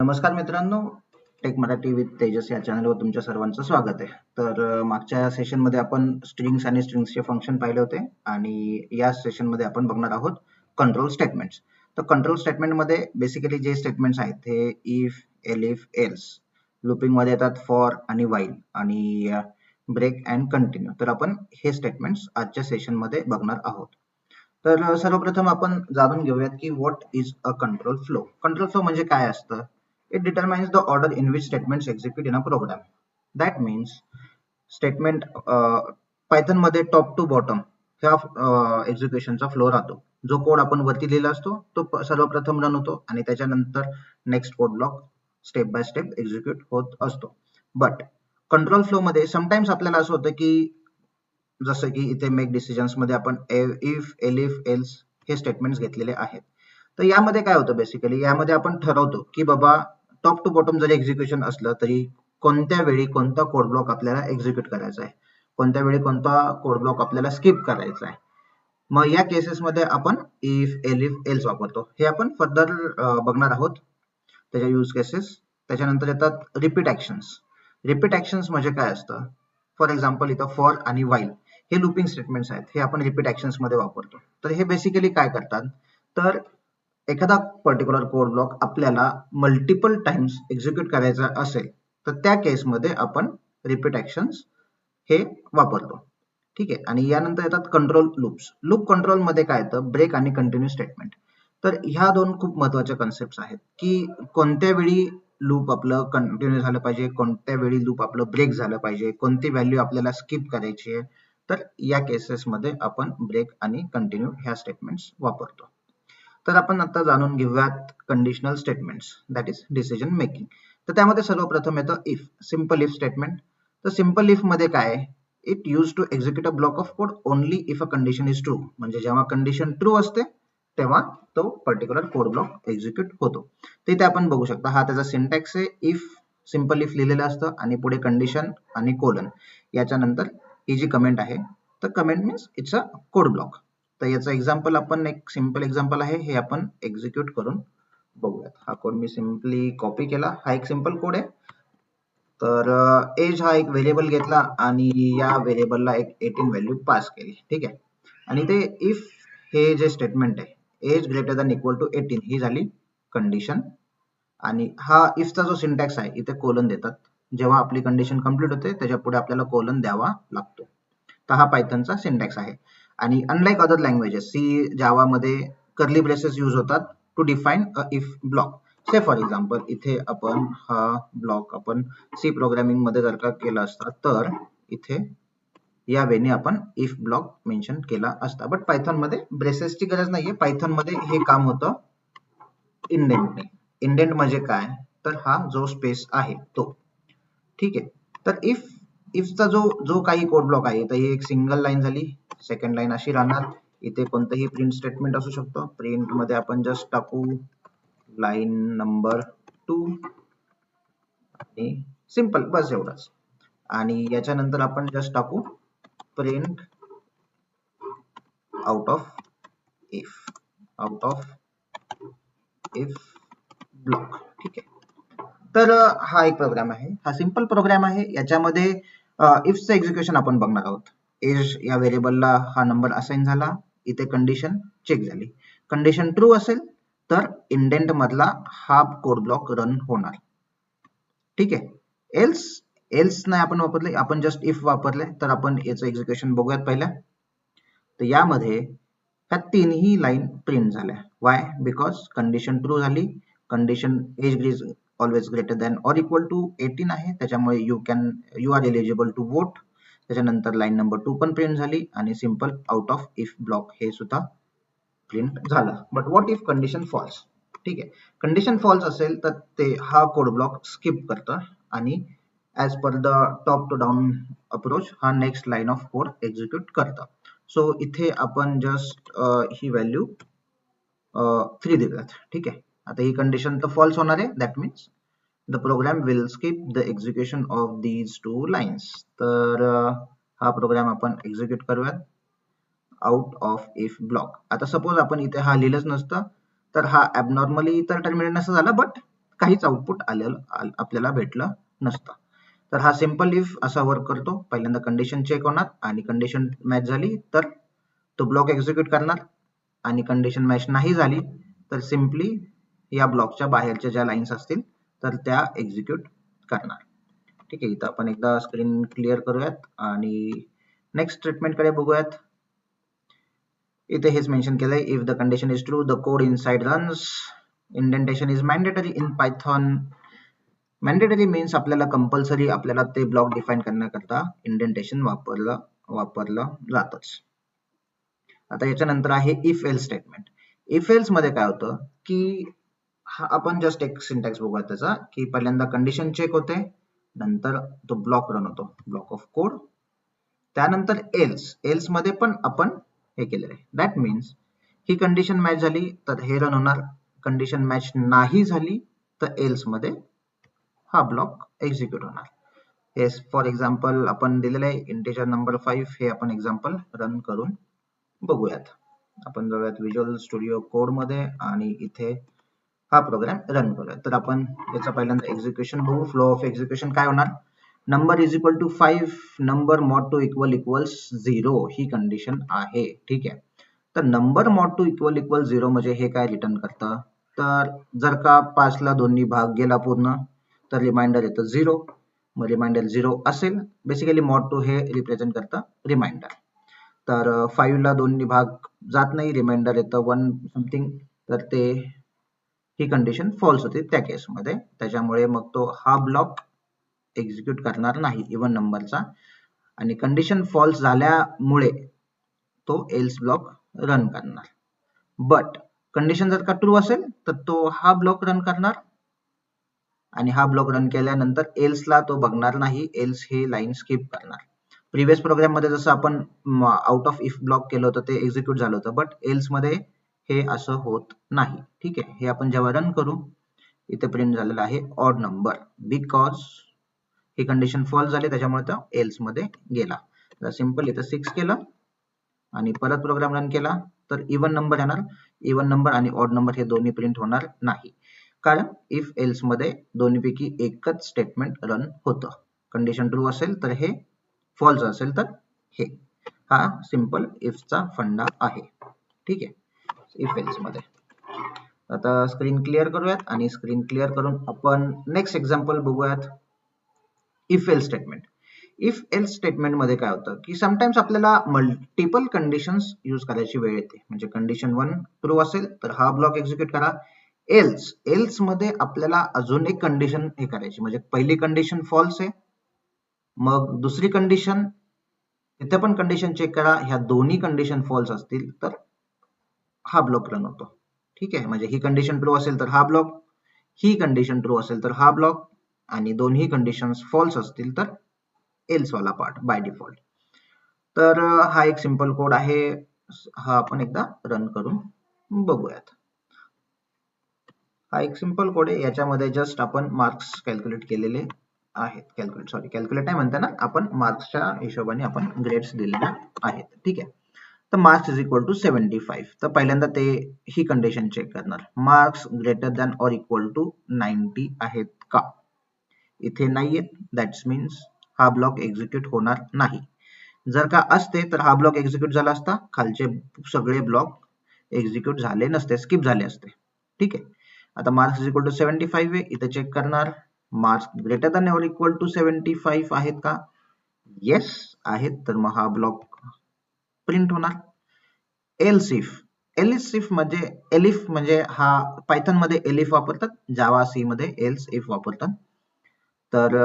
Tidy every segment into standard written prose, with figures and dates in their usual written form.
नमस्कार मित्रांनो, take Marathi with Tejas या चॅनलवर तुमच्या सर्वांचं स्वागत आहे. तर मागच्या सेशनमध्ये आपण स्ट्रिंग्स आणि स्ट्रिंग्सचे फंक्शन पाहिले होते आणि या सेशनमध्ये आपण बघणार आहोत कंट्रोल स्टेटमेंट्स. तर कंट्रोल स्टेटमेंटमध्ये बेसिकली जे स्टेटमेंट्स आहेत ते इफ, एलिफ, एल्स, लूपिंगमध्ये येतात फॉर आणि व्हाईल आणि ब्रेक अँड कंटिन्यू. तर आपण हे स्टेटमेंट्स आजच्या सेशनमध्ये बघणार आहोत. तर सर्वप्रथम आपण जाणून घेऊयात की what is a control flow. Control flow म्हणजे काय असतं? It determines the order in which statements execute in a program. That means statement Python मध्ये टॉप टू बॉटम ह्या एक्झिक्युशनचा फ्लो राहतो. जो कोड आपण वरती लिहिला असतो तो सर्वप्रथम रन होतो आणि त्याच्यानंतर next code block step by step execute होत असतो. बट कंट्रोल फ्लो मध्ये समटाइम्स आपल्याला असं होतं की जसं की इथे मेक डिसिजन्स मध्ये आपण इफ, एलिफ, एल्स हे स्टेटमेंट्स घेतलेले आहेत. तर यामध्ये काय होतं बेसिकली, यामध्ये आपण ठरवतो की बाबा टॉप टू बॉटम जरी एक्झिक्युशन असलं तरी कोणत्या वेळी कोणता कोड ब्लॉक आपल्याला एक्झिक्यूट करायचा आहे, कोणत्या वेळी कोणता कोड ब्लॉक आपल्याला स्किप करायचा आहे. मग या केसेसमध्ये आपण इफ, एलिफ, एल्स वापरतो. हे आपण फर्दर बघणार आहोत त्याच्या यूज केसेस. त्याच्यानंतर येतात रिपीट ऍक्शन्स. रिपीट ऍक्शन्स म्हणजे काय असतं? फॉर एक्झाम्पल इथं फॉर आणि व्हाईल हे लूपिंग स्टेटमेंट्स आहेत, हे आपण रिपीट ऍक्शन्स मध्ये वापरतो. तर हे बेसिकली काय करतात, तर एखादा पर्टिक्युलर कोड ब्लॉक आपल्याला मल्टिपल टाइम्स एक्झिक्यूट करायचा असेल तर त्या केसमध्ये आपण रिपीट ऍक्शन्स हे वापरतो. ठीक आहे. आणि यानंतर येतात कंट्रोल लूप्स. लूप कंट्रोल मध्ये काय येतं? ब्रेक आणि कंटिन्यू स्टेटमेंट. तर ह्या दोन खूप महत्वाच्या कन्सेप्ट आहेत की कोणत्या वेळी लूप आपलं कंटिन्यू झालं पाहिजे, कोणत्या वेळी लूप आपलं ब्रेक झालं पाहिजे, कोणती व्हॅल्यू आपल्याला स्किप करायची आहे. तर या केसेसमध्ये आपण ब्रेक आणि कंटिन्यू ह्या स्टेटमेंट्स वापरतो. तर आपण आता जाणून घेऊयात conditional statements, that is decision making. तर त्यामध्ये सर्वप्रथम येतं इफ, सिंपल इफ स्टेटमेंट. तर सिंपल इफ मध्ये काय, it use to execute a block of code only if a condition is true. म्हणजे जेव्हा कंडिशन ट्रू असते तेव्हा तो पर्टिक्युलर कोड ब्लॉक एक्झिक्यूट होतो. तर इथे आपण बघू शकता हा त्याचा सिंटॅक्स आहे. इफ, सिंपल इफ लिहिलेलं असतं आणि पुढे कंडिशन आणि कोलन, याच्यानंतर ही जी कमेंट आहे तर comment means it's a code block. तर याचं एक्झाम्पल आपण एक सिंपल एक्झाम्पल आहे हे आपण एक्झिक्यूट करून बघूयात. हा कोड मी सिंपली कॉपी केला. हा एक सिंपल कोड आहे. तर एज हा एक व्हेरिएबल घेतला आणि या व्हेरिएबलला एक 18 व्हॅल्यू पास केली. ठीक आहे. आणि ते इफ हे जे स्टेटमेंट आहे age greater than equal to 18 ही झाली कंडिशन. आणि हा इफचा जो सिंटॅक्स आहे इथे कोलन देतात. जेव्हा आपली कंडिशन कंप्लीट होते त्याच्या पुढे आपल्याला कोलन द्यावा लागतो. तर हा पायथनचा सिंटॅक्स आहे. आणि unlike other languages, C, Java मध्ये कर्ली ब्रेसेस यूज होतात to define a if block. Say for example इथे आपण हा ब्लॉक आपण सी प्रोग्रामिंग मध्ये जर का केला असता तर इथे या वेने आपण इफ ब्लॉक मेन्शन केला असता. बट पायथन मध्ये ब्रेसेसची गरज नाहीये. पायथन मध्ये हे काम होतं इंडेंटने. इंडेंट म्हणजे काय, तर हा जो स्पेस आहे तो. ठीक आहे. तर इफचा जो काही कोड ब्लॉक आहे तर ही एक सिंगल लाईन झाली. सेकंड लाईन अशी राहणार. इथे कोणतंही प्रिंट स्टेटमेंट असू शकतो. प्रिंट मध्ये आपण जस्ट टाकू लाईन नंबर 2 आणि सिंपल, बस एवढंच. आणि याच्यानंतर आपण जस्ट टाकू print out of if block. ठीक आहे. तर हा एक प्रोग्राम आहे, हा सिंपल प्रोग्राम आहे. याच्यामध्ये इफचं एक्झिक्युशन आपण बघणार आहोत. एज या व्हेरिएबलला हा नंबर असाइन झाला. इथे कंडिशन चेक झाली. कंडिशन ट्रू असेल तर इंडेंट मधला हा कोड ब्लॉक रन होणार. ठीक आहे. एल्स नाही आपण वापरले, आपण जस्ट इफ वापरले. तर आपण याचं एक्झिक्युशन बघूयात पहिल्या. तर यामध्ये ह्या तीनही लाईन प्रिंट झाल्या. वाय? बिकॉज कंडिशन ट्रू झाली. Condition age is always greater than or equal to 18 आहे, त्याच्यामुळे you are eligible to vote. त्याच्यानंतर लाईन नंबर 2 पण प्रिंट झाली आणि simple out of if block हे सुद्धा प्रिंट झालं. But what if condition false? ठीक आहे. कंडिशन फॉल्स असेल तर ते हा कोड ब्लॉक स्किप करतं आणि as per the top to down approach हा next line of code execute करतं. सो इथे आपण जस्ट ही व्हॅल्यू 3 देऊयात. ठीक आहे. आता ही कंडिशन तर फॉल्स होणार आहे. That means the program will skip the execution of these 2 lines. तर हा प्रोग्राम आपण एक्झिक्यूट करूयात आउट ऑफ इफ ब्लॉक. आता सपोज आपण इथे हा लिहिलंच नसतं तर हा ऍबनॉर्मली तर टर्मिनेट नसतं झालं, बट काहीच आउटपुट आलेलं आपल्याला भेटलं नसतं. तर हा सिंपल इफ असा वर्क करतो. पहिल्यांदा कंडिशन चेक होणार आणि कंडिशन मॅच झाली तर तो ब्लॉक एक्झिक्यूट करणार आणि कंडिशन मॅच नाही झाली तर सिम्पली या ब्लॉकच्या बाहेरच्या ज्या लाईन्स असतील तर त्या एक्झिक्यूट करणार. ठीक आहे, इथं आपण एकदा स्क्रीन क्लिअर करूयात आणि नेक्स्ट स्टेटमेंट कडे बघूयात. इथे हेच मेन्शन केलंय, if the condition is true the code inside runs. Indentation is mandatory in Python. Mandatory means आपल्याला कंपल्सरी आपल्याला ते ब्लॉक डिफाईन करण्याकरता इंडेंटेशन वापरलं जातच. आता याच्यानंतर आहे if else statement. If else मध्ये काय होतं की आपण जस्ट एक सिंटॅक्स बघूया त्याचा, की पहिल्यांदा कंडिशन चेक होते, नंतर तो ब्लॉक रन होतो, ब्लॉक ऑफ कोड. त्यानंतर एल्स मध्ये पण आपण हे केलेलं आहे. That means he condition match झाली तर हे रन होणार, कंडिशन मॅच नाही झाली तर एल्स मध्ये हा ब्लॉक एक्झिक्यूट होणार. येस, फॉर एक्झाम्पल आपण दिलेलं आहे इंटिजर नंबर 5. हे आपण एक्झाम्पल रन करून बघूयात. आपण जाऊयात व्हिज्युअल स्टुडिओ कोड मध्ये आणि इथे हा प्रोग्राम रन करूयात. तर आपण याचा पहिल्यांदा एक्झिक्युशन बघू. फ्लो ऑफ एक्झिक्युशन काय होणार, number is equal to 5, number mod two equals 0 ही कंडिशन आहे. ठीक आहे, तर नंबर मॉड टू इक्वल 0 म्हणजे हे काय रिटर्न करतं, तर जर का 5 ला दोन्ही भाग गेला पूर्ण तर रिमाइंडर येतं 0. मग रिमाइंडर 0 असेल, बेसिकली मॉड टू हे रिप्रेझेंट करतं रिमाइंडर. तर 5 ला दोन्ही भाग जात नाही, रिमाइंडर येतं 1 समथिंग, तर ते ही कंडिशन फॉल्स होते त्या केसमध्ये. त्याच्यामुळे मग तो हा ब्लॉक एक्झिक्यूट करणार नाही इव्हन नंबरचा, आणि कंडिशन फॉल्स झाल्यामुळे तो एल्स ब्लॉक रन करणार. बट कंडिशन जर का ट्रू असेल तर तो हा ब्लॉक रन करणार, आणि हा ब्लॉक रन केल्यानंतर एल्सला तो बघणार नाही, एल्स हे लाईन स्किप करणार. प्रिव्हियस प्रोग्राम मध्ये जसं आपण आउट ऑफ इफ ब्लॉक केलं होतं ते एक्झिक्यूट झालं होतं, बट एल्स मध्ये हे असं होत नाही. ठीक आहे, हे आपण जेव्हा रन करू इथे प्रिंट झालेला आहे ऑड नंबर, बिकॉज ही कंडिशन फॉल्स झाली त्याच्यामुळे तो एल्स मध्ये गेला. तर सिंपल इथं 6 केलं आणि परत प्रोग्राम रन केला तर इव्हन नंबर येणार. इव्हन नंबर आणि ऑड नंबर हे दोन्ही प्रिंट होणार नाही, कारण इफ एल्स मध्ये दोन्हीपैकी एकच स्टेटमेंट रन होतं. कंडिशन ट्रू असेल तर हे, फॉल्स असेल तर हे. हा सिंपल इफचा फंडा आहे. ठीक आहे, इफ एल्स मध्ये. आता स्क्रीन क्लिअर करूयात आणि स्क्रीन क्लिअर करून आपण नेक्स्ट एक्झाम्पल बघूयात. If else statement. If else statement मध्ये काय होतं की समटाइम्स आपल्याला मल्टिपल कंडिशन्स यूज करायची वेळ येते. म्हणजे कंडिशन 1 ट्रू असेल तर हा ब्लॉक एक्झिक्यूट करा. एल्स मध्ये आपल्याला अजून एक कंडिशन हे करायची, म्हणजे पहिली कंडिशन फॉल्स आहे, मग दुसरी कंडिशन, इथे पण कंडिशन चेक करा, ह्या दोन्ही कंडिशन फॉल्स असतील तर हा ब्लॉक रन होतो. ठीक आहे, म्हणजे ही कंडिशन ट्रू असेल तर हा ब्लॉक, ही कंडिशन ट्रू असेल तर हा ब्लॉक, आणि दोन्ही कंडिशन्स फॉल्स असतील तर एल्स वाला पार्ट बाय डिफॉल्ट. तर हा एक सिंपल कोड आहे, हा आपण एकदा रन करून बघूयात. हा एक सिंपल कोड आहे, याच्यामध्ये जस्ट आपण मार्क्स कॅल्क्युलेट केलेले आहेत. कॅल्क्युलेट नाही म्हणता ना, आपण मार्क्सच्या हिशोबाने आपण ग्रेड्स दिलेले आहेत. ठीक आहे, तर मार्क्स इज इक्वल टू 75. तर पहिल्यांदा ते ही कंडिशन चेक करणार, marks greater than or equal to 90 आहेत का. इथे नाहीये, दॅट्स मीन्स हा ब्लॉक एक्झिक्यूट होणार नाही. जर का असते तर हा ब्लॉक एक्झिक्यूट झाला असता, खालचे सगळे ब्लॉक एक्झिक्यूट झाले नसते, स्किप झाले असते. ठीक आहे, आता मार्क्स इज इक्वल टू 75 आहे, इथे चेक करणार marks greater than or equal to 75 आहेत का. येस आहेत, तर मग हा ब्लॉक प्रिंट होणार. एल्स इफ म्हणजे हा पायथन मध्ये एलिफ वापरतात, जावा सी मध्ये एल्स इफ वापरतात. तर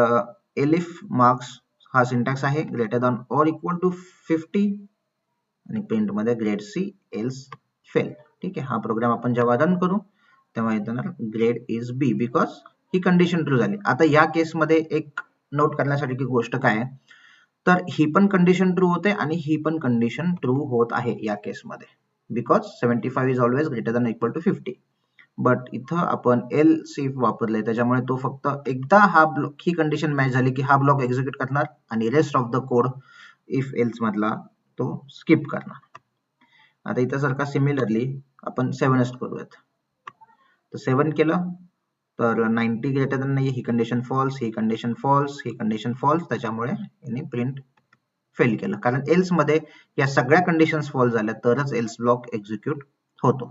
एलिफ मार्क्स हा सिंटॅक्स आहे, greater than or equal to 50, आणि प्रिंट मध्ये ग्रेड सी एल्स फेल. ठीक आहे, हा प्रोग्राम आपण जेव्हा रन करू तेव्हा येणार ग्रेड इज बी, बिकॉज ही कंडिशन ट्रू झाली. आता या केस मध्ये एक नोट करण्यासाठी गोष्ट काय आहे, तर ही पण कंडिशन ट्रू होते आणि ही पण कंडिशन ट्रू होत आहे या केसमध्ये, because 75 is always greater than equal to 50. But इथं आपण एल्स इफ वापरले त्याच्यामुळे तो फक्त एकदा हा ब्लॉक, ही कंडिशन मॅच झाली की हा ब्लॉक एक्झिक्यूट करणार आणि rest of the code if else मधला तो स्किप करणार. आता इथं सारखा सिमिलरली आपण 7 करूयात. तर 7 केलं तर 90 ग्रेटर दॅन नाही, ही कंडिशन फॉल्स, ही कंडिशन फॉल्स, ही कंडिशन फॉल्स, त्याच्यामुळे यांनी प्रिंट फेल केलं. कारण एल्स मध्ये या सगळ्या कंडिशन्स फॉल्स झाल्या तरच एल्स ब्लॉक एक्झिक्यूट होतो.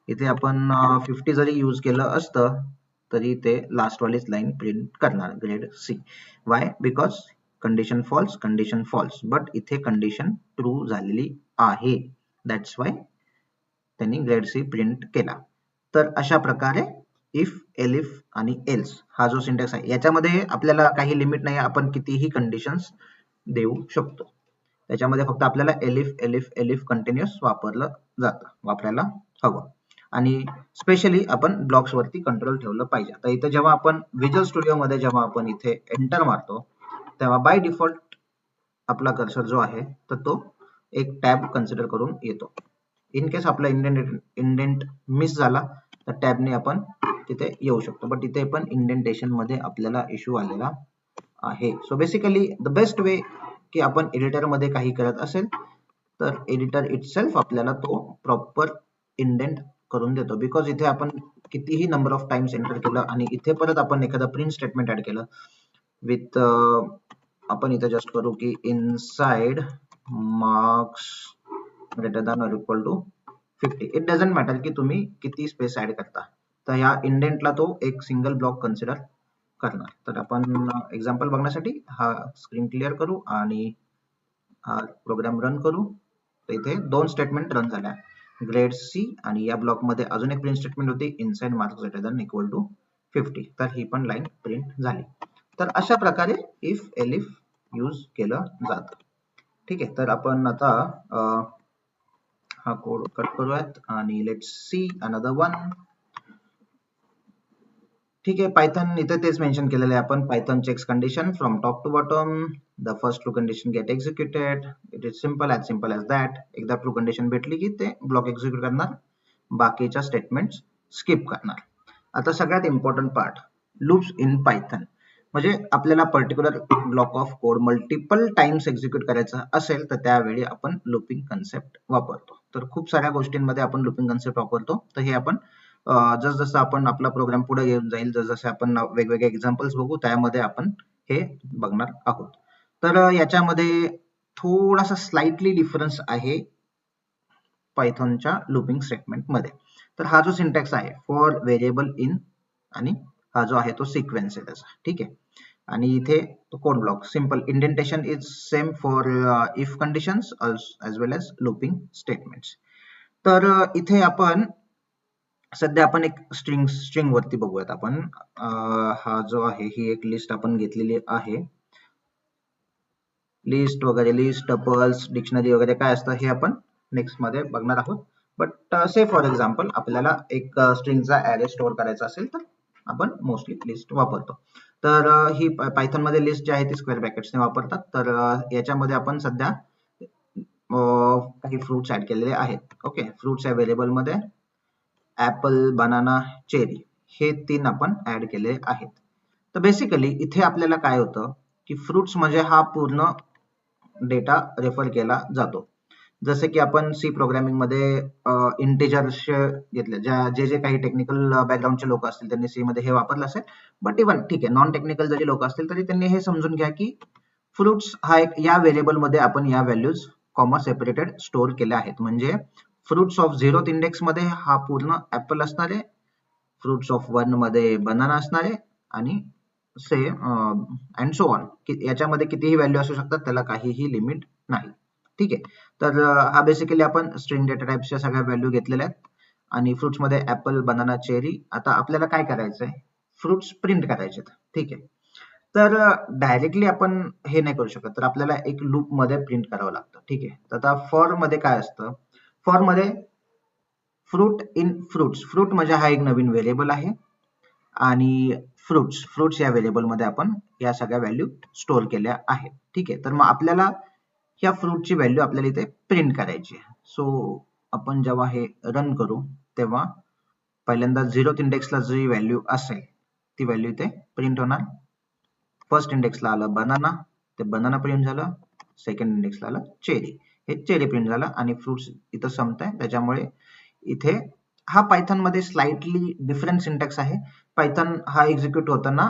इथे आपण 50 जरी यूज केलं असतं तरी ते लास्ट वालीच लाईन प्रिंट करणार, grade C. Why? Because condition false, but इथे कंडिशन ट्रू झालेली आहे, दॅट्स वाय त्यांनी ग्रेड सी प्रिंट केला. तर अशा प्रकारे इफ, एलिफ आणि एल्स हा जो सिंटॅक्स आहे याच्यामध्ये आपल्याला काही लिमिट नाही, आपण कितीही कंडिशन्स देऊ शकतो. त्याच्यामध्ये फक्त आपल्याला एलिफ कंटिन्युअस वापरायला हवं. आणि स्पेशली आपण ब्लॉक्स वरती कंट्रोल ठेवलं पाहिजे. तर इथे जेव्हा आपण व्हिज्युअल स्टुडिओ मध्ये जेव्हा आपण इथे एंटर मारतो तेव्हा बाय डिफॉल्ट आपला कर्सर जो आहे तर तो एक टॅब कन्सिडर करून येतो. इन केस आपला इंडेंट मिस झाला तर टॅबने आपण तिथे येऊ शकतो, बट इथे पण इंडेंटेशन मध्ये आपल्याला इश्यू आलेला आहे. So basically the best way की आपण एडिटर मध्ये काही करत असेल तर एडिटर इटसेल्फ आपल्याला तो प्रॉपर इंडेंट करून देतो. बिकॉज इथे आपण कितीही नंबर ऑफ टाइम्स एंटर केलं आणि इथे परत आपण एखादा प्रिंट स्टेटमेंट ऍड केलं विथ आपण इथे जस्ट करू की inside marks greater than or equal to 50. It doesn't matter की तुम्ही किती स्पेस ऍड करता, तर या इंडेंटला तो एक सिंगल ब्लॉक कन्सिडर करणार. तर आपण एक्झाम्पल बघण्यासाठी हा स्क्रीन क्लिअर करू आणि हा प्रोग्राम रन करू. तर इथे दोन स्टेटमेंट रन झाल्या, ग्रेड सी, आणि या ब्लॉक मध्ये अजून एक प्रिंट स्टेटमेंट होती inside marks greater than equal to 50. तर ही पण लाईन प्रिंट झाली. तर अशा प्रकारे इफ, एलिफ यूज केलं जातं. ठीक आहे. तर आपण आता हा कोड कट करूयात आणि लेट्स सी अनदर वन. ठीक आहे. पायथन इथे तेच मेन्शन केलेलं आहे आपण, Python checks condition from top to bottom, the first true condition get executed. It is simple as that. एकदा ट्रू कंडिशन भेटली की ते ब्लॉक एक्झिक्यूट करणार, बाकीच्या स्टेटमेंट्स स्किप करणार. आता सगळ्यात important part, loops in Python. म्हणजे आपल्याला particular block of code multiple times execute करायचा असेल तर त्यावेळी आपण लूपिंग कन्सेप्ट वापरतो. तर खूप साऱ्या गोष्टींमध्ये आपण लूपिंग कन्सेप्ट वापरतो. तर हे आपण जसं आपण आपला प्रोग्राम पुढे घेऊन जाईल, जसं आपण वेगवेगळे एक्झाम्पल्स बघू त्यामध्ये आपण हे बघणार आहोत. तर याच्यामध्ये थोडासा स्लाइटली डिफरन्स आहे पायथॉनच्या लूपिंग स्टेटमेंट मध्ये. तर हा जो सिंटॅक्स आहे फॉर व्हेरिएबल इन आणि हा जो आहे तो सिक्वेन्स आहे त्याचा. ठीक आहे. आणि इथे तो code block simple indentation is same for if conditions as well as looping statements. तर इथे आपण सध्या आपण एक स्ट्रिंग वरती बघूयात आपण. हा जो आहे ही एक लिस्ट आपण घेतलेली आहे, लिस्ट वगैरे, लिस्ट, टपल्स, डिक्शनरी वगैरे काय असतं हे आपण नेक्स्ट मध्ये बघणार आहोत. बट से फॉर एक्झाम्पल आपल्याला एक स्ट्रिंगचा ॲरे स्टोअर करायचा असेल तर आपण मोस्टली लिस्ट वापरतो. तर ही पायथॉन मध्ये लिस्ट जी आहे ती स्क्वेअर ब्रॅकेट्सने वापरतात. तर याच्यामध्ये आपण सध्या काही फ्रुट्स ऍड केलेले आहेत. ओके, फ्रुट्स या व्हेरिएबल मध्ये ऍपल, बनाना, चेरी हे 3 आपण ऍड केले आहेत. तर बेसिकली इथे आपल्याला काय होतं की फ्रुट्स म्हणजे हा पूर्ण डेटा रेफर केला जातो. जसे की आपण सी प्रोग्रामिंग मध्ये इंटिजर्स घेतले, जे काही टेक्निकल बॅकग्राऊंडचे लोक असतील त्यांनी सी मध्ये हे वापरलं असेल. बट इव्हन ठीक आहे, नॉन टेक्निकल जरी लोक असतील तरी त्यांनी हे समजून घ्या की फ्रुट्स हा एक या व्हेरिएबल मध्ये आपण या व्हॅल्यूज कॉमा सेपरेटेड स्टोअर केल्या आहेत. म्हणजे फ्रुट्स ऑफ 0th इंडेक्स मध्ये हा पूर्ण ऍपल असणार आहे, फ्रुट्स ऑफ 1 मध्ये बनाना असणार आहे, आणि से अँड सो ऑन, की याच्यामध्ये कितीही व्हॅल्यू असू शकतात, त्याला काहीही लिमिट नाही. ठीक आहे. तर हा बेसिकली आपण स्ट्रिंग डेटा टाइप्सच्या सगळ्या व्हॅल्यू घेतलेल्या आहेत आणि फ्रुट्स मध्ये ऍपल, बनाना, चेरी. आता आपल्याला काय करायचंय, फ्रुट्स प्रिंट करायचे. ठीक आहे. तर डायरेक्टली आपण हे नाही करू शकत, तर आपल्याला एक लूप मध्ये प्रिंट करावं लागतं. ठीक आहे. तर आता फॉर मध्ये काय असतं, फॉर मध्ये फ्रूट इन फ्रुट्स, फ्रूट म्हणजे हा एक नवीन व्हेरिएबल आहे आणि फ्रुट्स या व्हेरिएबल मध्ये आपण या सगळ्या व्हॅल्यू स्टोअर केल्या आहेत. ठीक आहे. तर मग आपल्याला ह्या फ्रूटची व्हॅल्यू आपल्याला इथे प्रिंट करायची आहे. सो आपण जेव्हा हे रन करू तेव्हा पहिल्यांदा 0th इंडेक्सला जी व्हॅल्यू असेल ती व्हॅल्यू इथे प्रिंट होणार. फर्स्ट इंडेक्सला आलं बनाना, ते बनाना प्रिंट झालं. सेकंड इंडेक्सला आलं चेरी, हे चेरी प्रिंट झालं आणि फ्रुट्स इथं संपत आहे, त्याच्यामुळे इथे हा पायथन मध्ये स्लाइटली डिफरंट सिंटॅक्स आहे. पायथन हा एक्झिक्यूट होताना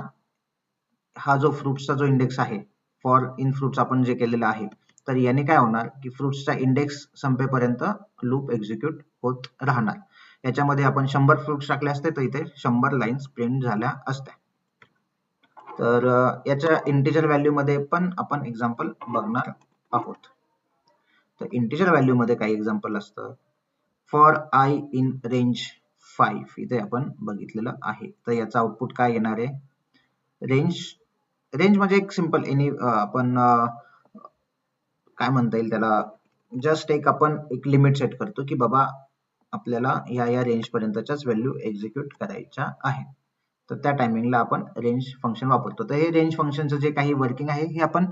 हा जो फ्रुट्सचा जो इंडेक्स आहे, फॉर इन फ्रुट्स आपण जे केलेलं आहे, तर याने काय होणार की फ्रुट्सचा इंडेक्स संपेपर्यंत लूप एक्झिक्यूट होत राहणार. याच्यामध्ये आपण 100 फ्रुट्स टाकले असते तर इथे 100 लाईन्स प्रिंट झाल्या असत्या. तर याच्या इंटिजर व्हॅल्यू मध्ये पण आपण एक्झाम्पल बघणार आहोत. तर इंटिजर व्हॅल्यू मध्ये काही एक्झाम्पल असतं. फॉर आय इन रेंज 5 इथे आपण बघितलेलं आहे. तर याचा आउटपुट काय येणार आहे? रेंज म्हणजे एक सिंपल आपण काय म्हणता येईल त्याला, जस्ट आपण एक लिमिट सेट करतो की बाबा आपल्याला या रेंज पर्यंतच्याच व्हॅल्यू एक्झिक्यूट करायच्या आहे. तर त्या टायमिंगला आपण रेंज फंक्शन वापरतो. तर हे रेंज फंक्शनचं जे काही वर्किंग आहे हे आपण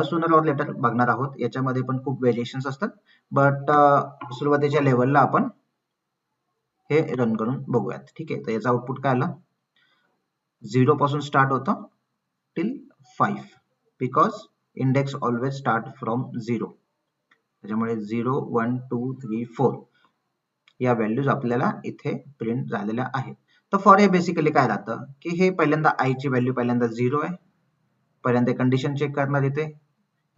सूनर ऑर लेटर बघणार आहोत. याच्यामध्ये पण खूप व्हेरिएशन्स असतात, बट सुरुवातीच्या लेवलला आपण हे रन करून बघूयात. ठीक आहे. तर याचा आउटपुट काय आला? 0 पासून स्टार्ट होतं till 5 because index always start from 0. त्याच्यामुळे 0 1 2 3 4 या व्हॅल्यूज आपल्याला इथे प्रिंट झालेल्या आहेत. तर फॉर हे बेसिकली काय राहतं की हे पहिल्यांदा आय ची व्हॅल्यू पहिल्यांदा 0 आहे. पहिल्यांदा कंडिशन चेक करणार इथे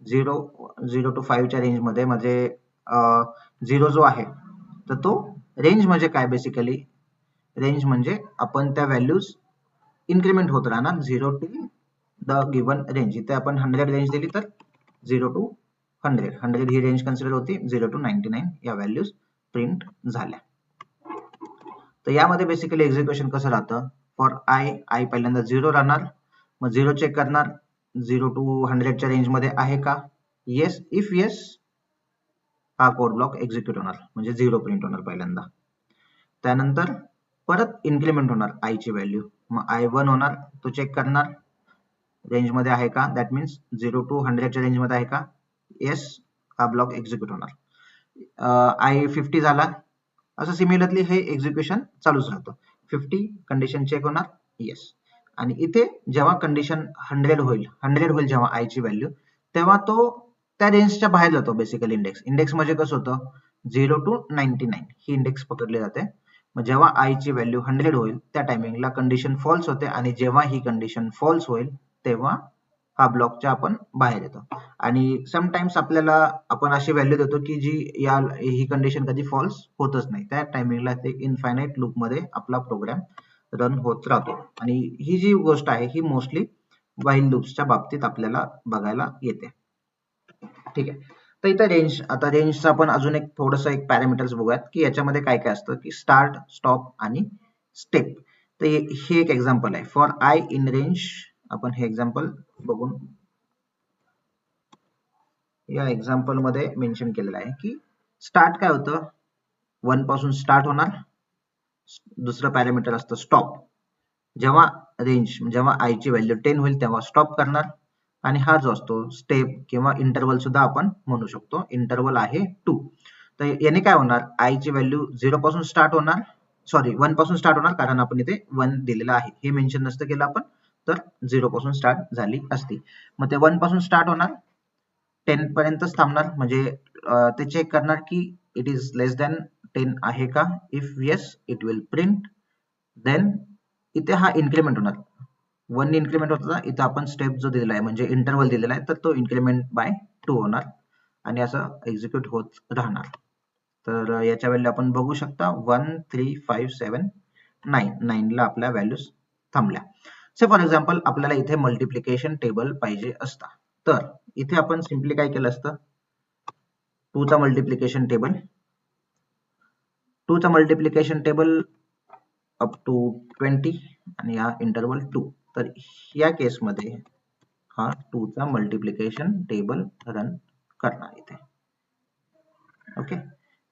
0 to 5 च्या रेंज मध्ये, म्हणजे 0 जो आहे तर तो रेंज म्हणजे काय, बेसिकली रेंज म्हणजे आपण त्या व्हॅल्यूज इन्क्रीमेंट होत राहणार 0 टिल द गिवन रेंज. इथे आपण 100 रेंज दिली तर 0 to 100 ही रेंज कन्सिडर होती. 0 to 99 या व्हॅल्यूज प्रिंट झाल्या. तर यामध्ये बेसिकली एक्झिक्युशन कसं राहतं? फॉर आय पहिल्यांदा 0 राहणार, मग 0 चेक करणार 0 to 100 च्या रेंज मध्ये आहे का? येस. इफ येस हा कोड ब्लॉक एक्झिक्यूट होणार, म्हणजे 0 प्रिंट होणार पहिल्यांदा. त्यानंतर परत इन्क्रीमेंट होणार आय ची व्हॅल्यू, मग I1 होणार, तो चेक करणार रेंज मध्ये आहे का, दॅट मीन्स 0 to 100 च्या रेंज मध्ये आहे का? येस, हा ब्लॉक एक्झिक्यूट होणार. I50 झाला, असं सिमिलरली हे एक्झिक्युशन चालूच राहतं. 50 कंडिशन चेक होणार, येस. आणि इथे जेव्हा कंडिशन 100 होईल जेव्हा आय ची व्हॅल्यू, तेव्हा तो त्या रेंजच्या बाहेर जातो. बेसिकली इंडेक्स म्हणजे कसं होतं, 0 to 99 ही इंडेक्स पकडली जाते. मग जेव्हा आय ची व्हॅल्यू 100 होईल त्या टायमिंगला कंडिशन फॉल्स होते, आणि जेव्हा ही कंडिशन फॉल्स होईल तेव्हा हा ब्लॉकच्या आपण बाहेर येतो. आणि समटाइम्स आपल्याला आपण अशी व्हॅल्यू देतो की ही कंडिशन कधी फॉल्स होतच नाही. त्या टायमिंगला ते इनफायनाइट लूप मध्ये आपला प्रोग्राम रन होत राहतो. आणि ही जी गोष्ट आहे ही मोस्टली व्हाईल लूप्सच्या बाबतीत आपल्याला बघायला येते. ठीक आहे. तर इथं आता रेंजचं आपण अजून एक थोडंसं एक पॅरामीटर्स बघूयात की याच्यामध्ये काय काय असतं, की स्टार्ट, स्टॉप आणि स्टेप. तर हे एक एक्झाम्पल आहे. फॉर आय इन रेंज आपण हे एक्झाम्पल बघून या एक्झाम्पल मध्ये मेन्शन केलेलं आहे की स्टार्ट काय होतं, 1 पासून स्टार्ट होणार. दुसरं पॅरामीटर असतं स्टॉप, जेव्हा आय ची व्हॅल्यू 10 होईल तेव्हा स्टॉप करणार. आणि हा जो असतो स्टेप किंवा इंटरवल सुद्धा आपण म्हणू शकतो. इंटरवल आहे 2. तर याने काय होणार, आय ची व्हॅल्यू 0 पासून स्टार्ट होणार, 1 पासून स्टार्ट होणार, कारण आपण इथे 1 दिलेलं आहे, हे मेन्शन नसतं केलं आपण, तर 0 पासून स्टार्ट झाली असती. मग ते 1 पासून स्टार्ट होणार, 10 पर्यंतच थांबणार, म्हणजे ते चेक करणार की इट इज लेस दॅन 10 आहे का. If yes it will print. Then इथे हा इन्क्रीमेंट होणार, 1 इन्क्रीमेंट होता, इथं आपण स्टेप जो दिलेला आहे म्हणजे इंटरवल दिलेला आहे, तर तो इन्क्रीमेंट बाय 2 होणार आणि असं एक्झिक्यूट होत राहणार. तर याच्या व्हॅल्यू आपण बघू शकता 1 3 5 7 9 ला आपल्या व्हॅल्यूज थांबल्या. से फॉर एक्झाम्पल आपल्याला इथे मल्टिप्लिकेशन टेबल पाहिजे असता, तर इथे आपण सिम्पली काय केलं असतं, 2 चा मल्टिप्लिकेशन टेबल अप टू 20 आणि हा इंटरवल 2. तर या केसमध्ये हा 2 चा मल्टिप्लिकेशन टेबल रन करणार इथे. ओके,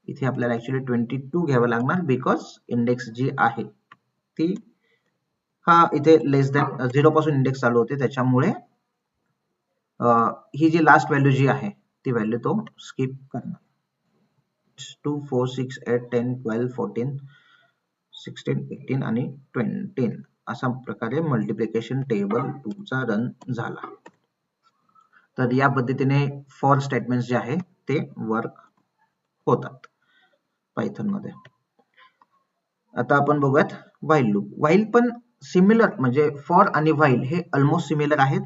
इथे आपल्याला ऍक्च्युली 22 घ्यावं लागणार, बिकॉज इंडेक्स जी आहे ती इथे लेस दॅन 0 पासून इंडेक्स चालू होते, त्याच्यामुळे ही जी लास्ट व्हॅल्यू जी आहे ती व्हॅल्यू तो स्किप करणार. 2 4 6 8 10 12 14 16 18 आणि 20 अशा प्रकारे मल्टिप्लिकेशन टेबल 2 चा रन झाला. तर या पद्धतीने फॉर स्टेटमेंट्स जे आहे ते वर्क होतात पायथन मध्ये. आता आपण बघूयात व्हाईल लूप. व्हाईल पण सिमिलर, म्हणजे फॉर आणि व्हाईल हे ऑलमोस्ट सिमिलर आहेत,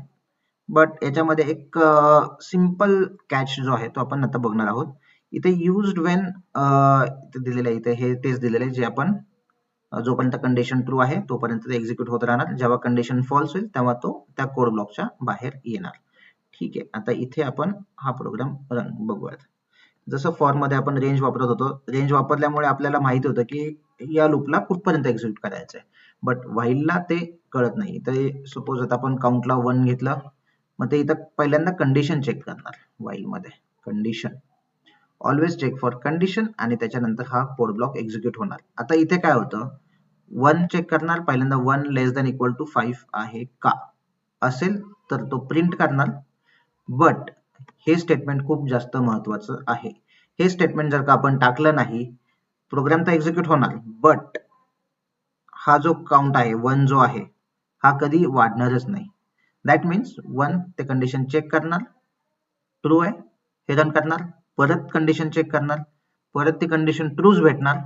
बट याच्यामध्ये एक सिंपल कॅच जो आहे तो आपण आता बघणार आहोत. इथे युज्ड व्हेन इथे दिलेलं आहे, इथे हे तेच दिलेलं आहे जे आपण जोपर्यंत कंडिशन ट्रू आहे तोपर्यंत ते एक्झिक्यूट होत राहणार. जेव्हा कंडिशन फॉल्स होईल तेव्हा तो त्या कोड ब्लॉकच्या बाहेर येणार. ठीक आहे, आता इथे आपण हा प्रोग्राम रन बघूयात. जसं फॉर मध्ये आपण रेंज वापरत होतो, रेंज वापरल्यामुळे आपल्याला माहिती होतं की या लूपला कुठपर्यंत एक्झिक्यूट करायचं आहे, बट व्हाईलला ते कळत नाही. तर सपोज आता आपण काउंटला 1 घेतलं, मग ते इथं पहिल्यांदा कंडिशन चेक करणार. व्हाईल मध्ये condition, always check for condition, आणि त्याच्यानंतर हा कोड ब्लॉक एक्झिक्यूट होणार. आता इथे काय होतं, 1 चेक करणार पहिल्यांदा, 1 लेस दॅन इक्वल टू 5 आहे का, असेल तर तो प्रिंट करणार. बट हे स्टेटमेंट खूप जास्त महत्वाचं आहे. हे स्टेटमेंट जर का आपण टाकलं नाही, प्रोग्राम तर एक्झिक्यूट होणार, बट हा जो काउंट आहे 1 जो आहे हा कधी वाढणारच नाही. दॅट मीन्स 1 ते कंडिशन चेक करणार, ट्रू आहे हे रन करणार, परत कंडिशन चेक करणार, परत ती कंडिशन ट्रूच भेटणार,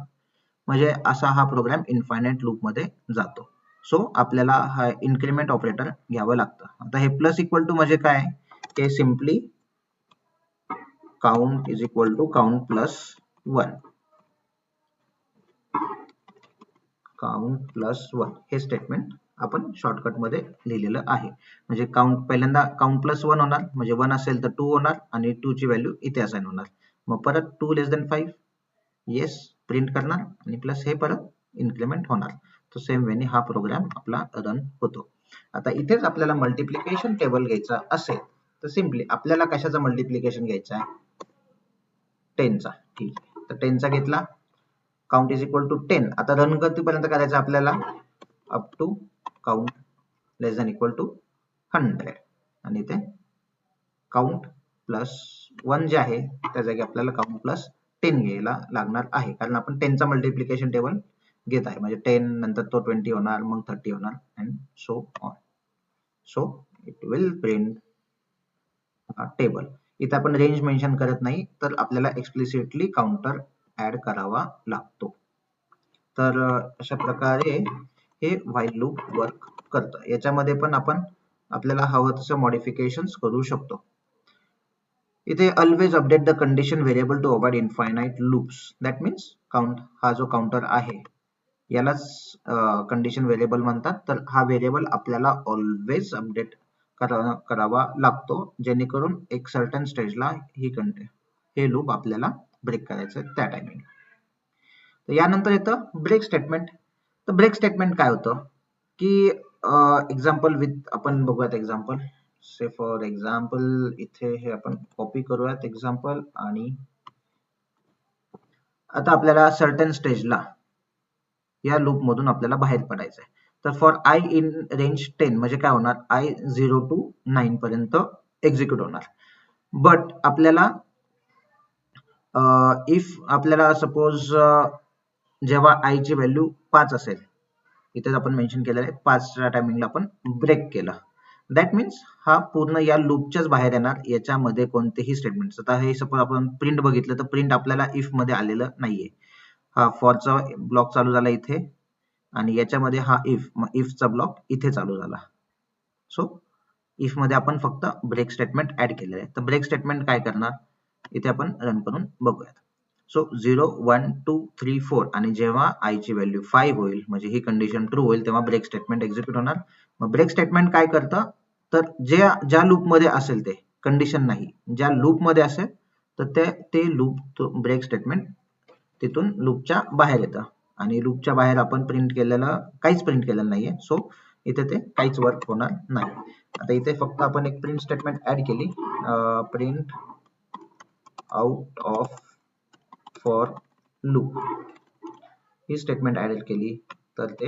म्हणजे असा हा प्रोग्राम इनफायनाइट लूप मध्ये जातो. सो आपल्याला हा इन्क्रीमेंट ऑपरेटर घ्यावं लागतं. आता हे प्लस इक्वल टू म्हणजे काय, ते simply count is equal to count plus 1, count plus 1 हे स्टेटमेंट आपण शॉर्टकट मध्ये लिहिलेलं आहे. म्हणजे काउंट पहिल्यांदा काउंट प्लस 1 होणार, म्हणजे 1 असेल तर 2 होणार, आणि 2 ची व्हॅल्यू इथे असाइन होणार. मग परत 2 लेस दॅन 5 येस प्रिंट करणार, आणि प्लस हे परत इन्क्रीमेंट होणार. तो सेम वेने हा प्रोग्राम आपला रन होतो. आता इथेच आपल्याला मल्टिप्लिकेशन टेबल घ्यायचा असेल तर सिम्पली आपल्याला कशाचा मल्टिप्लिकेशन घ्यायचा आहे, 10 चा. ठीक आहे, तर 10 चा घेतला, काउंट इज इक्वल टू 10. आता रन कितीपर्यंत करायचं आपल्याला, up to count less than equal to 100, आणि इथे काउंट प्लस 1 जे आहे त्या जागी आपल्याला काउंट प्लस 10 घ्यायला लागणार आहे, कारण आपण 10 चा मल्टिप्लिकेशन टेबल घेत आहे. म्हणजे 10 नंतर तो 20 होणार, मग 30 होणार, and so on. So it will print table. इथे आपण रेंज मेन्शन करत नाही, तर आपल्याला एक्सप्लिसिटली काउंटर ऍड करावा लागतो. तर अशा प्रकारे हे व्हाईल लूप वर्क करतं. याच्यामध्ये पण आपण आपल्याला हवं तसं मॉडिफिकेशन्स करू शकतो. इथे always update the condition variable to avoid infinite loops. That means count हा जो काउंटर आहे यालाच कंडिशन व्हेरिएबल म्हणतात. तर हा व्हेरिएबल आपल्याला ऑलवेज अपडेट करावा लागतो, जेणेकरून एक सर्टन स्टेजला हे लूप आपल्याला ब्रेक करायचं त्या टायमिंग. तर यानंतर येतं ब्रेक स्टेटमेंट. तर ब्रेक स्टेटमेंट काय होतं की एक्झाम्पल विथ आपण बघूयात एक्झाम्पल. से फॉर एक्झाम्पल इथे हे आपण कॉपी करूयात एक्झाम्पल, आणि आता आपल्याला सर्टन स्टेजला या लूप मधून आपल्याला बाहेर पडायचं आहे. तर फॉर आय इन रेंज 10 म्हणजे काय होणार, आय 0 to 9 पर्यंत एक्झिक्यूट होणार. बट आपल्याला इफ आपल्याला सपोज जेव्हा आय ची व्हॅल्यू 5 असेल, इथे आपण मेन्शन केलेलं आहे 5 च्या टायमिंगला आपण ब्रेक केला, दॅट मीन्स हा पूर्ण या लूपच्याच बाहेर येणार, याच्यामध्ये कोणतेही स्टेटमेंट. आता हे सपोज आपण प्रिंट बघितलं तर प्रिंट आपल्याला इफ मध्ये आलेलं नाहीये. हा फॉरचा ब्लॉक चालू झाला इथे, आणि याच्यामध्ये हा इफ, मग इफचा ब्लॉक इथे चालू झाला. सो इफ मध्ये आपण फक्त ब्रेक स्टेटमेंट ऍड केलेलं आहे. तर ब्रेक स्टेटमेंट काय करणार, इथे आपण रन करून बघूयात. सो 0 1 2 3 4, आणि जेव्हा आय ची व्हॅल्यू 5 होईल म्हणजे ही कंडिशन ट्रू होईल, तेव्हा ब्रेक स्टेटमेंट एक्झिक्यूट होणार. मग ब्रेक स्टेटमेंट काय करतं, तर ज्या लूप मध्ये असेल ते कंडिशन नाही, ज्या लूप मध्ये असेल तर ते लूप ब्रेक स्टेटमेंट तिथून लूपच्या बाहेर येतं, आणि लूपच्या बाहेर आपण काहीच प्रिंट केलेलं नाहीये. सो इथे ते काहीच वर्क होणार नाही. आता इथे फक्त आपण एक प्रिंट स्टेटमेंट ऍड केली, print out of for loop ही स्टेटमेंट ऍड केली, तर ते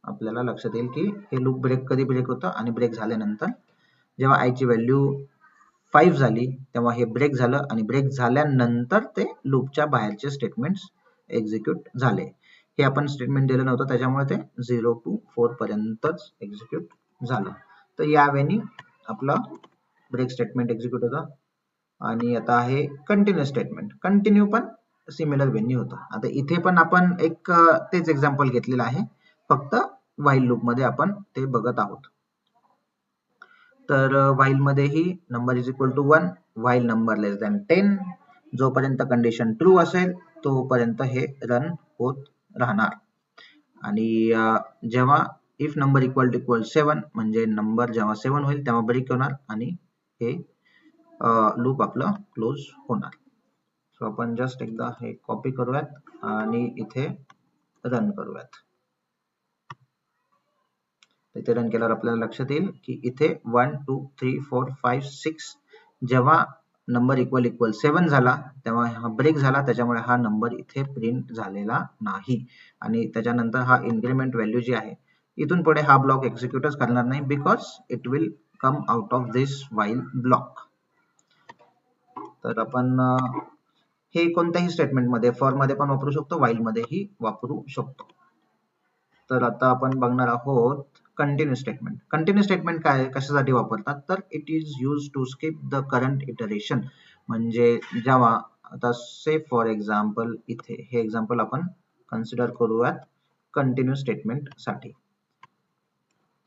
आपल्याला लक्षात येईल की हे लूप कधी ब्रेक होतं, आणि ब्रेक झाल्यानंतर जेव्हा आय ची व्हॅल्यू 5 झाली तेव्हा हे ब्रेक झालं, आणि ब्रेक झाल्यानंतर ते लूपच्या बाहेरचे स्टेटमेंट्स एक्झिक्यूट झाले. हे आपण स्टेटमेंट दिलं नव्हतं, त्याच्यामुळे ते 0 to 4 पर्यंतच एक्झिक्यूट झालं. तर यावेळी आपला ब्रेक स्टेटमेंट एक्झिक्यूट होतं. आणि आता आहे कंटिन्यू स्टेटमेंट. कंटिन्यू पण सिमिलर वेनी होतं. आता इथे पण आपण एक तेच एक्झाम्पल घेतलेलं आहे, फक्त व्हाईल लूप मध्ये आपण ते बघत आहोत. तर व्हाईल मध्येही number is equal to 1, while number less than 10, जोपर्यंत कंडिशन ट्रू असेल तोपर्यंत हे रन होत राहणार. आणि जेव्हा if number equal to equal 7 म्हणजे नंबर जेव्हा 7 होईल तेव्हा ब्रेक होणार आणि हे लूप आपलं क्लोज होणार. सो आपण जस्ट एकदा हे कॉपी करूयात आणि इथे रन करूयात. इथे रन केल्यावर आपल्याला लक्षात येईल की इथे 1 2 3 4 5 6 जेव्हा नंबर इक्वल इक्वल 7 झाला तेव्हा हा ब्रेक झाला, त्याच्यामुळे हा नंबर इथे प्रिंट झालेला नाही. आणि त्याच्यानंतर हा इन्क्रीमेंट व्हॅल्यू जी आहे इथून पुढे हा ब्लॉक एक्झिक्यूटच करणार नाही, because it will come out of this while block. तर आपण हे कोणत्याही स्टेटमेंट मध्ये फॉर मध्ये पण वापरू शकतो, व्हाईल मध्येही वापरू शकतो. तर आता आपण बघणार आहोत कंटिन्यू स्टेटमेंट. कंटिन्यू स्टेटमेंट काय कशासाठी वापरतात, तर it is use to skip the current iteration. म्हणजे जेव्हा आता से फॉर एक्झाम्पल इथे हे एक्झाम्पल आपण कन्सिडर करूयात कंटिन्यू स्टेटमेंट साठी.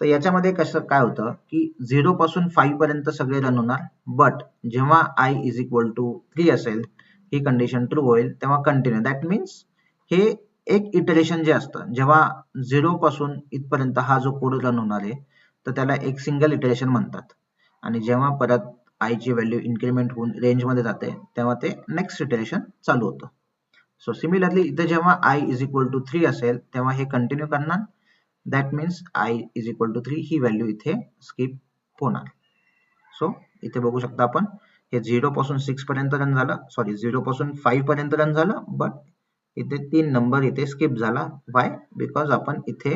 तर याच्यामध्ये कसं काय होतं की 0 पासून 5 पर्यंत सगळे रन होणार, बट जेव्हा i इज इक्वल टू 3 असेल ही कंडिशन ट्रू होईल तेव्हा कंटिन्यू. दॅट मीन्स हे एक इटरेशन जे असतं जेव्हा 0 पासून इथपर्यंत हा जो कोड रन होणार आहे तर त्याला एक सिंगल इटरेशन म्हणतात. आणि जेव्हा परत i ची व्हॅल्यू इन्क्रीमेंट होऊन रेंज मध्ये जाते तेव्हा ते नेक्स्ट इटरेशन चालू होतं. सो सिमिलरली इथे जेव्हा i इज इक्वल टू 3 असेल तेव्हा हे कंटिन्यू करणार. That means i is equal to 3 ही व्हॅल्यू इथे स्किप होणार. सो इथे बघू शकता आपण हे 0 पासून 6 पर्यंत रन झालं, सॉरी 0 पासून 5 पर्यंत रन झालं, बट इथे 3 नंबर इथे स्किप झाला. वाय? बिकॉज आपण इथे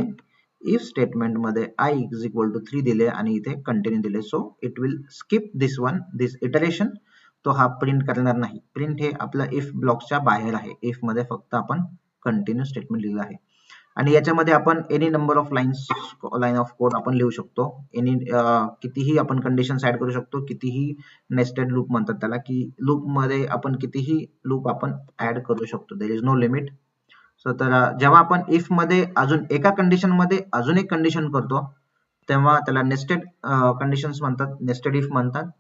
इफ स्टेटमेंट मध्ये i इज इक्वल टू 3 दिले आणि इथे कंटिन्यू दिले. So it will skip this one, this iteration. तो हा प्रिंट करणार नाही. प्रिंट हे आपल्या इफ ब्लॉकच्या बाहेर आहे. इफ मध्ये फक्त आपण कंटिन्यू स्टेटमेंट लिहिलं आहे. आणि याच्यामध्ये आपण any number of line of code आपण लिहू शकतो. एनी कितीही आपण कंडिशन्स ऍड करू शकतो, कितीही नेस्टेड लूप म्हणतात त्याला, की लूप मध्ये आपण कितीही लूप आपण ऍड करू शकतो. There is no limit. So तर जेव्हा आपण इफ मध्ये अजून एका कंडिशन मध्ये अजून एक कंडिशन करतो तेव्हा त्याला नेस्टेड कंडिशन्स म्हणतात, नेस्टेड इफ म्हणतात.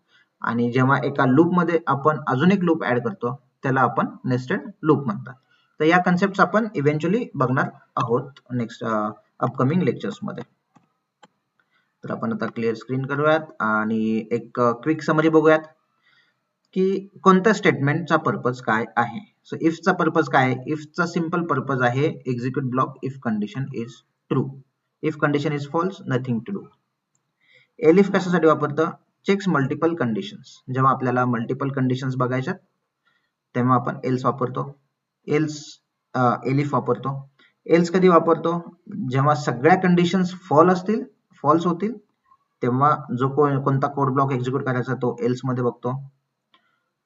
आणि जेव्हा एका लूप मध्ये आपण अजून एक लूप ऍड करतो त्याला आपण नेस्टेड लूप म्हणतात. तर या कन्सेप्ट आपण इव्हेंच्युअली बघणार आहोत नेक्स्ट अपकमिंग लेक्चर्स मध्ये. तर आपण आता क्लिअर स्क्रीन करूयात आणि एक क्विक समरी बघूयात की कोणत्या स्टेटमेंटचा पर्पज काय आहे. सो इफचा पर्पज काय आहे? इफचा सिंपल पर्पज आहे execute block if condition is true. If condition is false, nothing to do. Elif कशासाठी वापरतं? Checks multiple conditions. जेव्हा आपल्याला मल्टिपल कंडिशन्स बघायच्या तेव्हा आपण एल्स वापरतो. एलिफ वापरतो. एल्स कधी वापरतो? जेव्हा सगळ्या कंडिशन्स फॉल्स होतील तेव्हा जो कोणता कोड ब्लॉक एक्झिक्यूट करायचा तो एल्स मध्ये बघतो.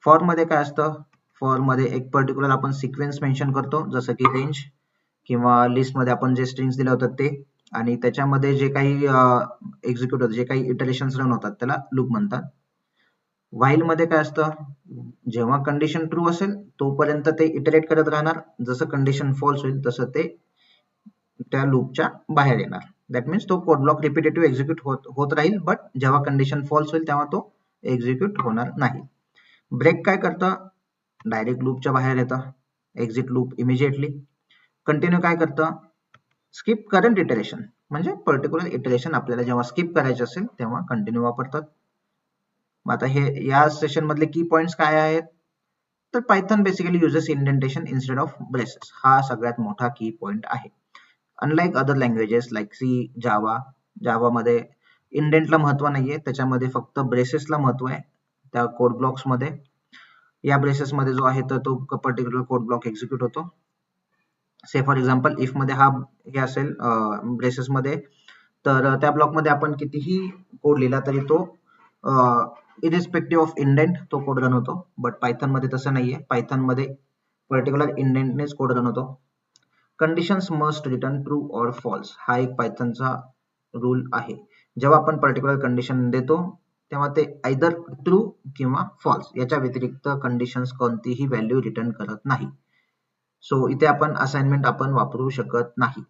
फॉर मध्ये काय असतं? फॉर मध्ये एक पर्टिक्युलर आपण सिक्वेन्स मेन्शन करतो, जसं की रेंज किंवा लिस्ट मध्ये आपण जे स्ट्रिंग्स दिले होतात ते, आणि त्याच्यामध्ये जे काही एक्झिक्यूट होतं, जे काही इटरेशन्स रन होतात त्याला लूप म्हणतात. व्हाईल मध्ये काय असतं? जेव्हा कंडिशन ट्रू असेल तोपर्यंत ते इटरेट करत राहणार, जसं कंडिशन फॉल्स होईल तसं ते त्या लूपच्या बाहेर येणार. दॅट मीन्स तो कोड ब्लॉक रिपीटेटिव्ह एक्झिक्यूट होत राहील, बट जेव्हा कंडिशन फॉल्स होईल तेव्हा तो एक्झिक्यूट होणार नाही. ब्रेक काय करतं? डायरेक्ट लूपच्या बाहेर येतं, एक्झिट लूप इमिजिएटली. कंटिन्यू काय करतं? स्किप करंट इटरेशन, म्हणजे पर्टिक्युलर इटरेशन आपल्याला जेव्हा स्किप करायचे असेल तेव्हा कंटिन्यू वापरतात. आता हे या सेशन मधले की पॉइंट्स काय आहेत? तर Python basically uses indentation instead of braces. हा सगळ्यात मोठा की पॉइंट आहे. Unlike other languages like C, Java मध्ये इंडेंटला महत्व नाहीये, त्याच्यामध्ये फक्त ब्रेसेसला महत्व आहे त्या कोड ब्लॉक्स मध्ये. या ब्रेसेस मध्ये जो आहे तर तो पर्टिक्युलर कोड ब्लॉक एक्झिक्यूट होतो. से फॉर एक्झाम्पल इफ मध्ये हा हे असेल ब्रेसेस मध्ये, तर त्या ब्लॉक मध्ये आपण कितीही कोड लिहिला तरी तो इरिस्पेक्टिव्ह ऑफ इंडेंट तो कोड रन होतो. बट पायथन मध्ये तसं नाहीये. पायथन मध्ये पर्टिक्युलर इंडेंटनेच कोड रन होतो. कंडिशन्स मस्ट रिटर्न ट्रू और फॉल्स, हा एक पायथनचा रूल आहे. जेव्हा आपण पर्टिक्युलर कंडिशन देतो तेव्हा ते आयदर ट्रू किंवा फॉल्स, याच्या व्यतिरिक्त कंडिशन्स कोणतीही व्हॅल्यू रिटर्न करत नाही. सो इथे आपण असाइनमेंट आपण वापरू शकत नाही.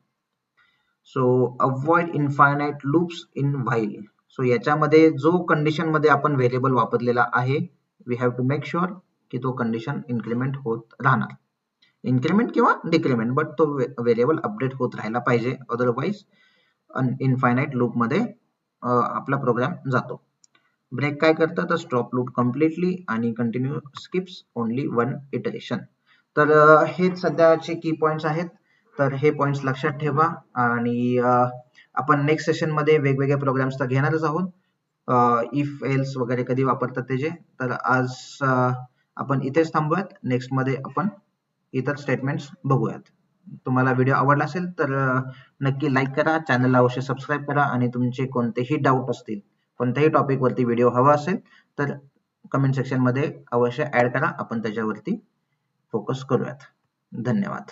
So avoid infinite loops in while. So याच्यामध्ये जो कंडिशन मध्ये आपण व्हेरिएबल वापरलेला आहे, we have to make sure की तो कंडिशन इन्क्रीमेंट होत राहणार, इन्क्रीमेंट किंवा डिक्रीमेंट, बट तो व्हेरिएबल अपडेट होत राहायला पाहिजे. अदरवाईज इनफायनाइट लूप मध्ये आपला प्रोग्राम जातो. ब्रेक काय करतं तर स्टॉप लूप कम्प्लिटली आणि continue skips only one iteration. तर हेच सध्याचे की पॉइंट्स आहेत. तर हे पॉइंट्स लक्षात ठेवा आणि आपण नेक्स्ट सेशन मध्ये वेगवेगळे प्रोग्राम्स तर घेणारच आहोत. इफ एल्स वगैरे कधी वापरतात त्याचे. तर आज आपण इथेच थांबूयात. नेक्स्ट मध्ये आपण इतर स्टेटमेंट्स बघूयात. तुम्हाला व्हिडिओ आवडला असेल तर नक्की लाईक करा, चॅनलला अवश्य सबस्क्राईब करा आणि तुमचे कोणतेही डाऊट असतील, कोणत्याही टॉपिक वरती व्हिडिओ हवा असेल तर कमेंट सेक्शन मध्ये अवश्य ऍड करा, आपण त्याच्यावरती फोकस करूयात. धन्यवाद.